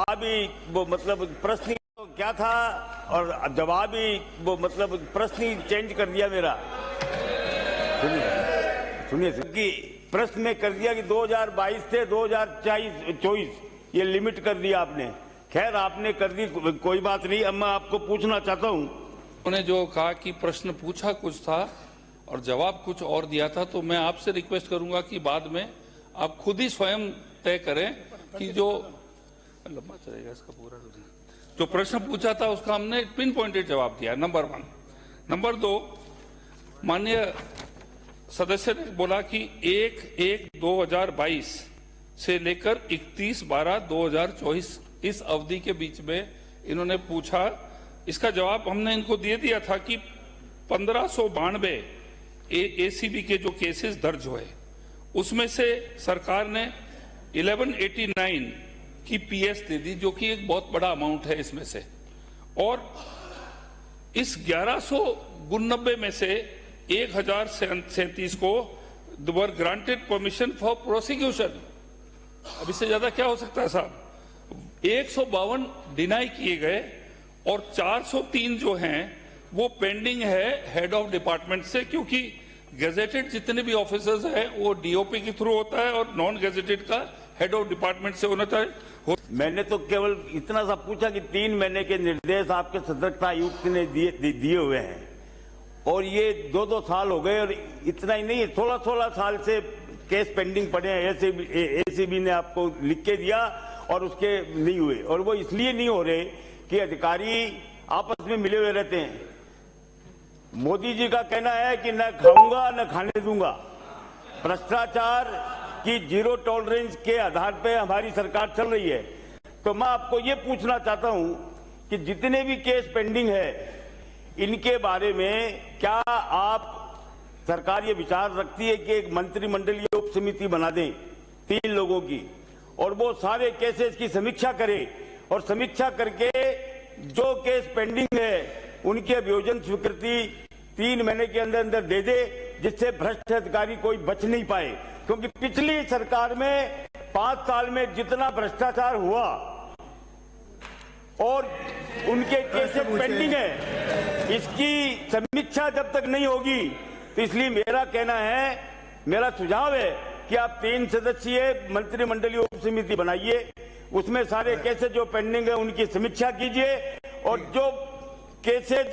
जवाब ही वो मतलब प्रश्न तो क्या था और जवाब ही वो मतलब प्रश्न ही चेंज कर दिया मेरा। सुनिए कि प्रश्न में कर दिया कि 2022 से 2024 ये लिमिट कर दिया आपने। खैर आपने कर दी, कोई बात नहीं। अब मैं आपको पूछना चाहता हूँ, उन्होंने जो कहा कि प्रश्न पूछा कुछ था और जवाब कुछ और दिया था, तो मैं आपसे रिक्वेस्ट करूंगा कि बाद में आप खुद ही स्वयं तय करें कि जो लंबा चलेगा इसका पूरा जो प्रश्न पूछा था उसका हमने पिन पॉइंटेड जवाब दिया, नंबर 1। नंबर 2, माननीय सदस्य ने बोला कि 1/1/2022 से लेकर 31/12/2024 इस अवधि के बीच में इन्होंने पूछा। इसका जवाब हमने इनको दे दिया था कि 1592 एसीबी के जो केसेस दर्ज हुए उसमें से सरकार ने 1189 की पीएस दे दी, जो कि एक बहुत बड़ा अमाउंट है इसमें से। और इस 1199 में से 1037 को वर ग्रांटेड परमिशन फॉर प्रोसिक्यूशन। अब इससे ज्यादा क्या हो सकता है साहब। 152 डिनाई किए गए और 403 जो हैं वो पेंडिंग है हेड ऑफ डिपार्टमेंट से, क्योंकि गैजेटेड जितने भी ऑफिसर्स हैं वो डीओपी के थ्रू होता है और नॉन गैजेटेड का हेड ऑफ डिपार्टमेंट से होना चाहिए। मैंने तो केवल इतना सा पूछा कि 3 महीने के निर्देश आपके सतर्कता आयुक्त ने दिए हुए हैं और ये 2-2 साल हो गए और इतना ही नहीं है, 16-16 साल से केस पेंडिंग पड़े हैं। एसीबी ने आपको लिख के दिया और उसके नहीं हुए, और वो इसलिए नहीं हो रहे कि अधिकारी आपस में मिले हुए रहते हैं। मोदी जी का कहना है कि न खाऊंगा न खाने दूंगा। भ्रष्टाचार की जीरो टॉलरेंस के आधार पर हमारी सरकार चल रही है। तो मैं आपको ये पूछना चाहता हूं कि जितने भी केस पेंडिंग है इनके बारे में क्या आप सरकार ये विचार रखती है कि एक मंत्रिमंडलीय उप समिति बना दें 3 लोगों की, और वो सारे केसेस की समीक्षा करे और समीक्षा करके जो केस पेंडिंग है उनकी अभियोजन स्वीकृति 3 महीने के अंदर अंदर दे दे, जिससे भ्रष्ट अधिकारी कोई बच नहीं पाए। क्योंकि पिछली सरकार में 5 साल में जितना भ्रष्टाचार हुआ और उनके केसेस पेंडिंग है, इसकी समीक्षा जब तक नहीं होगी तो इसलिए मेरा कहना है, मेरा सुझाव है कि आप 3 सदस्यीय मंत्रिमंडलीय उप समिति बनाइए, उसमें सारे केसेस जो पेंडिंग है उनकी समीक्षा कीजिए और जो केसेस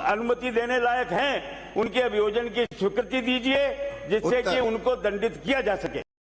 अनुमति देने लायक हैं उनके अभियोजन की स्वीकृति दीजिए, जिससे कि उनको दंडित किया जा सके।